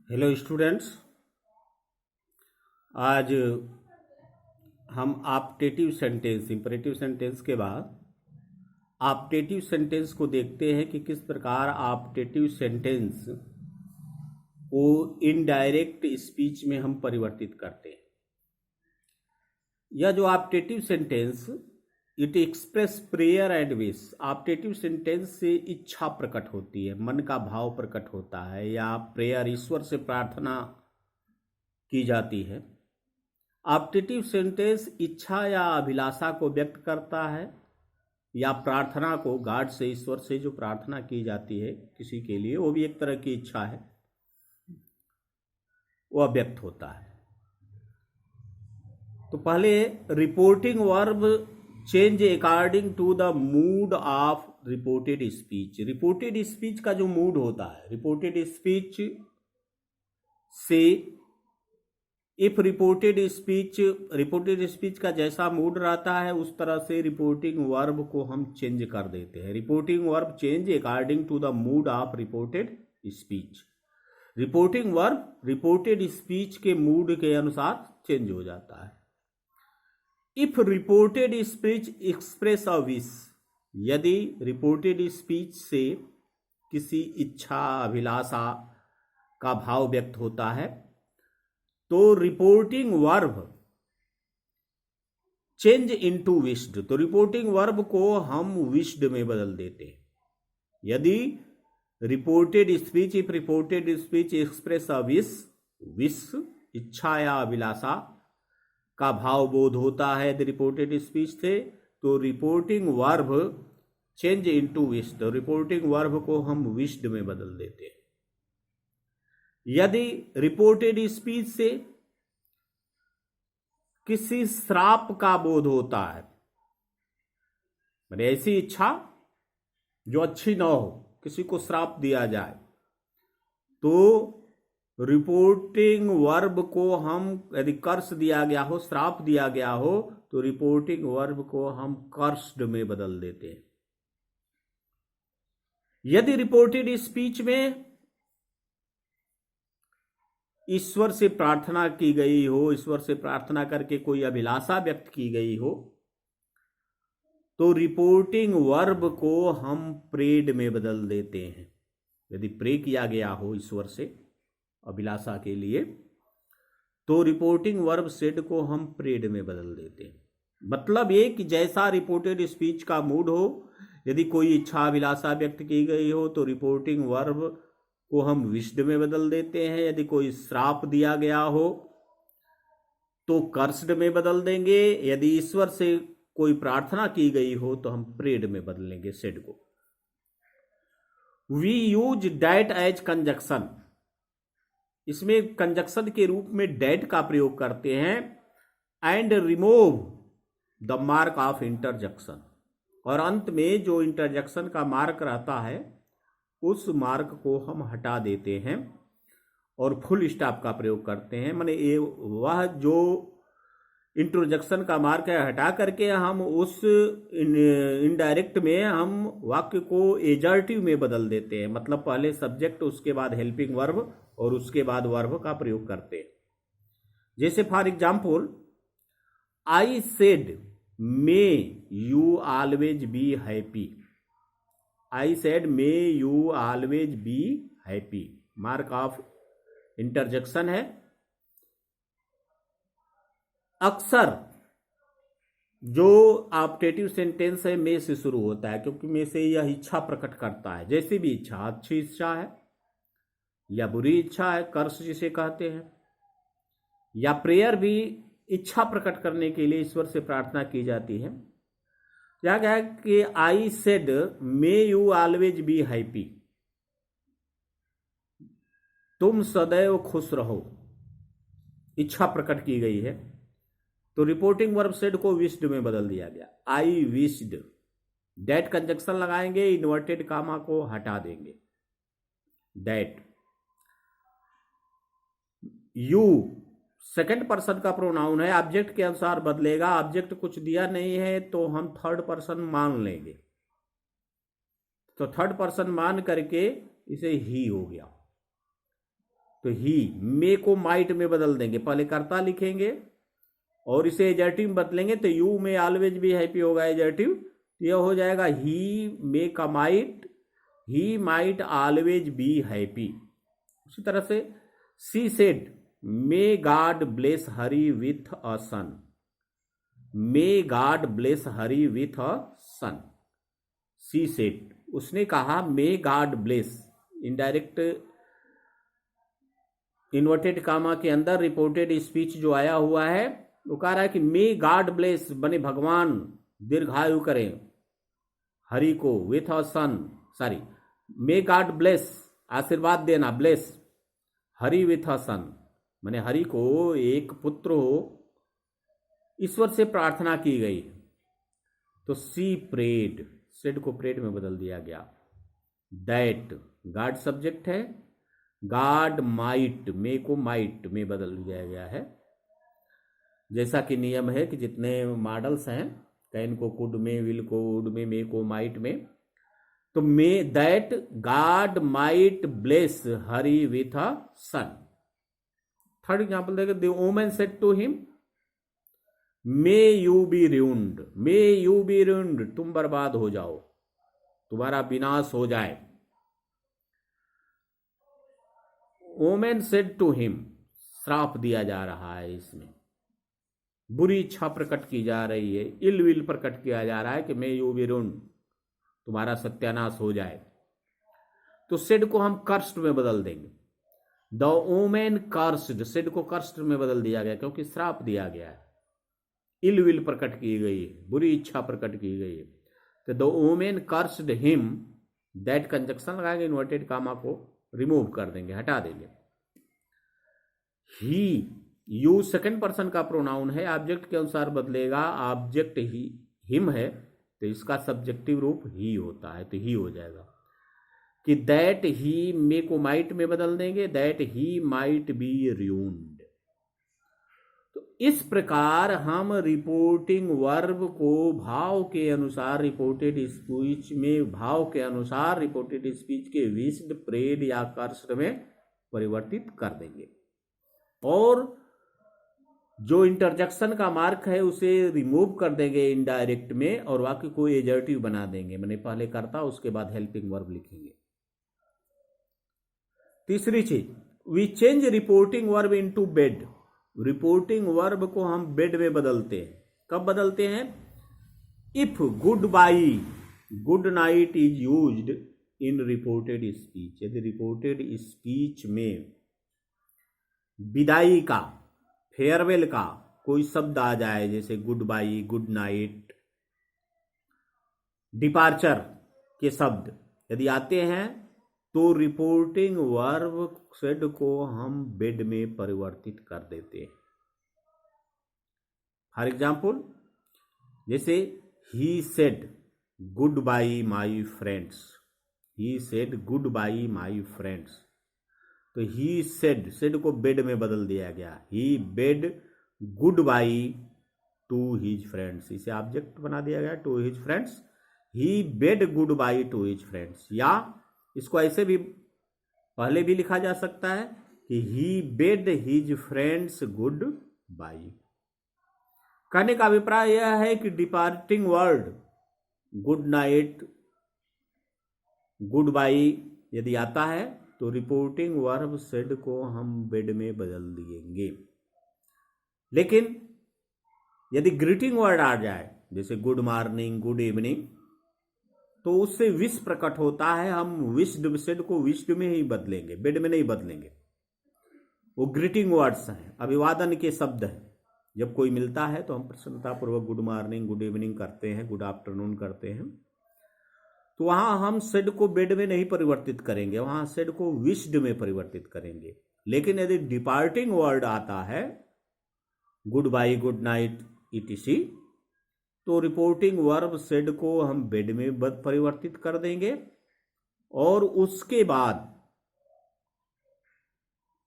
Hello students. आज हम optative sentence imperative sentence के बाद ऑप्टेटिव सेंटेंस को देखते हैं कि किस प्रकार ऑप्टेटिव सेंटेंस को इनडायरेक्ट स्पीच में हम परिवर्तित करते हैं। यह जो optative sentence it express prayer and wish. Optative sentence से इच्छा प्रकट होती है, मन का भाव प्रकट होता है, या प्रेयर ईश्वर से प्रार्थना की जाती है। ऑप्टेटिव सेंटेंस इच्छा या अभिलाषा को व्यक्त करता है या प्रार्थना को, गॉड से, ईश्वर से जो प्रार्थना की जाती है किसी के लिए, वो भी एक तरह की इच्छा है, वह व्यक्त होता है। तो पहले reporting verb change according to the mood of reported speech. Reported speech का जो मूड होता है, रिपोर्टेड स्पीच से इफ रिपोर्टेड स्पीच का जैसा मूड रहता है उस तरह से रिपोर्टिंग वर्ब को हम चेंज कर देते हैं। Reporting verb change according to the mood of reported speech. Reporting verb reported speech के मूड के अनुसार चेंज हो जाता है। If reported speech express a wish, यदि रिपोर्टेड स्पीच से किसी इच्छा अभिलाषा का भाव व्यक्त होता है तो reporting verb change into wished, तो रिपोर्टिंग वर्ब को हम विश्ड में बदल देते हैं। यदि reported speech if reported speech express a wish इच्छा या अभिलाषा का भाव बोध होता है यदि रिपोर्टेड स्पीच से, तो reporting verb change into wished, तो रिपोर्टिंग वर्ब को हम विश्ड में बदल देते हैं। यदि रिपोर्टेड स्पीच से किसी श्राप का बोध होता है, मतलब ऐसी इच्छा जो अच्छी ना हो, किसी को श्राप दिया जाए, तो रिपोर्टिंग वर्ब को हम, यदि कर्स दिया गया हो, श्राप दिया गया हो, तो रिपोर्टिंग वर्ब को हम कर्स्ड में बदल देते हैं। यदि रिपोर्टेड स्पीच में ईश्वर से प्रार्थना की गई हो, ईश्वर से प्रार्थना करके कोई अभिलाषा व्यक्त की गई हो, तो रिपोर्टिंग वर्ब को हम प्रेड में बदल देते हैं। यदि प्रे किया गया हो ईश्वर से अभिलाषा के लिए, तो रिपोर्टिंग वर्ब सेड को हम प्रेड में बदल देते हैं। मतलब ये कि जैसा रिपोर्टेड स्पीच का मूड हो, यदि कोई इच्छा अभिलाषा व्यक्त की गई हो तो रिपोर्टिंग वर्ब को हम विश्ड में बदल देते हैं। यदि कोई श्राप दिया गया हो तो कर्स्ड में बदल देंगे। यदि ईश्वर से कोई प्रार्थना की गई हो तो हम प्रेड में बदलेंगे सेड को। We use that as conjunction, इसमें कंजक्शन के रूप में डैट का प्रयोग करते हैं। And remove the mark of interjection, और अंत में जो इंटरजेक्शन का मार्क रहता है उस मार्क को हम हटा देते हैं और फुल स्टॉप का प्रयोग करते हैं। माने ये वह जो इंट्रोजेक्शन का मार्क है हटा करके हम उस इनडायरेक्ट में हम वाक्य को एजर्टिव में बदल देते हैं। मतलब पहले सब्जेक्ट, उसके बाद हेल्पिंग वर्ब और उसके बाद वर्ब का प्रयोग करते हैं। जैसे for example, I said may you always be happy. I said may you always be happy, mark of interjection है। अक्सर जो ऑप्टेटिव सेंटेंस है मे से शुरू होता है, क्योंकि मे से यह इच्छा प्रकट करता है। जैसी भी इच्छा, अच्छी इच्छा है या बुरी इच्छा है, कर्स जिसे कहते हैं, या प्रेयर भी इच्छा प्रकट करने के लिए ईश्वर से प्रार्थना की जाती है। क्या कहा कि I said may you always be happy, तुम सदैव खुश रहो, इच्छा प्रकट की गई है। तो रिपोर्टिंग वर्ब सेड को विश्ड में बदल दिया गया, आई विश्ड। दैट कंजक्शन लगाएंगे, इन्वर्टेड कामा को हटा देंगे। दैट। यू सेकंड पर्सन का प्रोनाउन है, ऑब्जेक्ट के अनुसार बदलेगा। ऑब्जेक्ट कुछ दिया नहीं है तो हम थर्ड पर्सन मान लेंगे, तो थर्ड पर्सन मान करके इसे ही हो गया। तो ही, मे को माइट में बदल देंगे, पहले कर्ता लिखेंगे और इसे एडजेक्टिव में बदलेंगे तो यू में ऑलवेज बी हैप्पी होगा एडजेक्टिव, तो यह हो जाएगा ही मे का might, he might always be happy. उसी तरह से she said may God bless Hari with a son, may God bless Hari with a son. She said, उसने कहा may God bless, indirect inverted comma के अंदर रिपोर्टेड स्पीच जो आया हुआ है वो कह रहा है कि मे गॉड ब्लेस बने भगवान दीर्घायु करें हरि को, with a son, sorry may God bless आशीर्वाद देना, bless Hari with a son, माने हरि को एक पुत्र हो, ईश्वर से प्रार्थना की गई। तो सी प्रेड, सेड को प्रेड में बदल दिया गया। दैट गॉड सब्जेक्ट है, गॉड माइट, मे को माइट में बदल दिया गया है। जैसा कि नियम है कि जितने मॉडल्स हैं, कैन को कुड में, विल को वुड में, मे को माइट में, तो may that God might bless Hari with a son. Third example देखें, the woman said to him may you be ruined, may you be ruined, तुम बर्बाद हो जाओ, तुम्हारा विनाश हो जाए। वुमेन सेड टू हिम, श्राप दिया जा रहा है, इसमें बुरी इच्छा प्रकट की जा रही है, इल विल प्रकट किया जा रहा है कि मे यू बी रूइंड, तुम्हारा सत्यानाश हो जाए। तो सेड को हम कर्स्ड में बदल देंगे। द वुमेन कर्स्ड, सेड को कर्स्ड में बदल दिया गया क्योंकि श्राप दिया गया है, इल विल प्रकट की गई है, बुरी इच्छा प्रकट की गई है। तो the women cursed him, that conjunction लगाएंगे, इन्वर्टेड कामा को रिमूव कर देंगे, हटा देंगे। ही, यू सेकंड पर्सन का प्रोनाउन है, ऑब्जेक्ट के अनुसार बदलेगा, ऑब्जेक्ट ही हिम है तो इसका सब्जेक्टिव रूप ही होता है, तो ही हो जाएगा। कि दैट ही, मे को माइट में बदल देंगे, that he might be ruined. तो इस प्रकार हम रिपोर्टिंग वर्ब को भाव के अनुसार रिपोर्टेड स्पीच में, भाव के अनुसार रिपोर्टेड स्पीच के विश्ड, प्रेड या कर्स्ड में परिवर्तित कर देंगे। और जो इंटरजेक्शन का मार्क है उसे रिमूव कर देंगे इनडायरेक्ट में, और वाक्य को एडजेक्टिव बना देंगे, मैंने पहले करता उसके बाद हेल्पिंग वर्ब लिखेंगे। तीसरी चीज, we change reporting verb into bade, reporting verb को हम बेड में बदलते हैं। कब बदलते हैं? If good bye, good night is used in reported speech, यदि रिपोर्टेड स्पीच में विदाई का, फेयरवेल का कोई शब्द आ जाए, जैसे good bye, good night, departure के शब्द यदि आते हैं तो रिपोर्टिंग वर्ब सेड को हम बेड में परिवर्तित कर देते हैं। फॉर एग्जाम्पल, जैसे he said good bye my friends, he said good bye my friends, तो ही सेड, सेड को बेड में बदल दिया गया, he bade good bye to his friends, इसे ऑब्जेक्ट बना दिया गया, to his friends, he bade good bye to his friends. या इसको ऐसे भी पहले भी लिखा जा सकता है कि he bade his friends good bye. कहने का अभिप्राय यह है कि departing word good night, good bye यदि आता है तो रिपोर्टिंग वर्ब सेड को हम बेड में बदल देंगे। लेकिन यदि ग्रीटिंग वर्ड आ जाए, जैसे गुड मॉर्निंग, गुड इवनिंग, तो उससे विश प्रकट होता है, हम विश्ड सेड को विश्ड में ही बदलेंगे, बेड में नहीं बदलेंगे। वो ग्रीटिंग वर्ड्स हैं, अभिवादन के शब्द हैं। जब कोई मिलता है तो हम प्रसन्नतापूर्वक गुड मॉर्निंग, गुड इवनिंग करते हैं, गुड आफ्टरनून करते हैं। तो वहां हम सेड को बेड में नहीं परिवर्तित करेंगे, वहां सेड को विश्ड में परिवर्तित करेंगे। लेकिन यदि डिपार्टिंग वर्ड आता है, good bye, good night etc, तो रिपोर्टिंग वर्ब सेड को हम बेड में परिवर्तित कर देंगे। और उसके बाद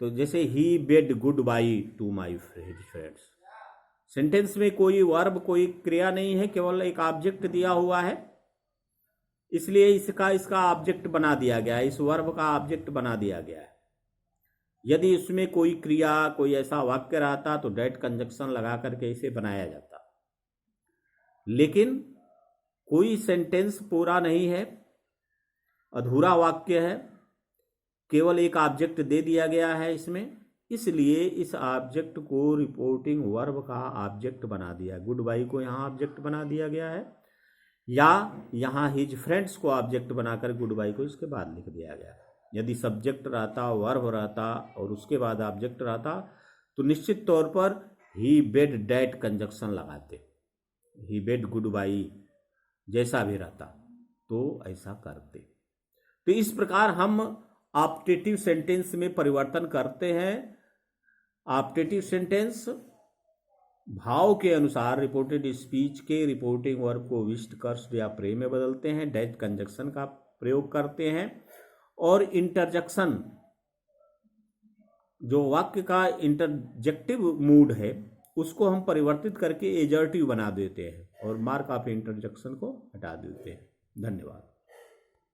तो जैसे he bade good bye to my friends, sentence में कोई वर्ब, कोई क्रिया नहीं है, केवल एक ऑब्जेक्ट दिया हुआ है, इसलिए इसका ऑब्जेक्ट बना दिया गया है, इस वर्ब का ऑब्जेक्ट बना दिया गया है। यदि उसमें कोई क्रिया, कोई ऐसा वाक्य रहता तो डेट कंजक्शन लगा करके इसे बनाया जाता। लेकिन कोई सेंटेंस पूरा नहीं है, अधूरा वाक्य है, केवल एक ऑब्जेक्ट दे दिया गया है इसमें, इसलिए इस ऑब्जेक्ट को रिपोर्टिंग वर्ब का ऑब्जेक्ट बना दिया। गुड बाई को यहाँ ऑब्जेक्ट बना दिया गया है, या यहाँ हिज फ्रेंड्स को ऑब्जेक्ट बनाकर गुड बाई को इसके बाद लिख दिया गया है। यदि सब्जेक्ट रहता, वर्ब रहता और उसके बाद ऑब्जेक्ट रहता तो निश्चित तौर पर ही बेड डेट कंजक्शन लगाते, ही बेड गुड बाई जैसा भी रहता तो ऐसा करते। तो इस प्रकार हम ऑप्टेटिव सेंटेंस में परिवर्तन करते हैं। ऑप्टेटिव सेंटेंस भाव के अनुसार रिपोर्टेड स्पीच के रिपोर्टिंग वर्ब को विश्ड, कर्स्ड या प्रे में बदलते हैं, डेट कंजक्शन का प्रयोग करते हैं, और इंटरजेक्शन जो वाक्य का इंटरजेक्टिव मूड है उसको हम परिवर्तित करके एजर्टिव बना देते हैं और मार्क ऑफ इंटरजेक्शन को हटा देते हैं। धन्यवाद।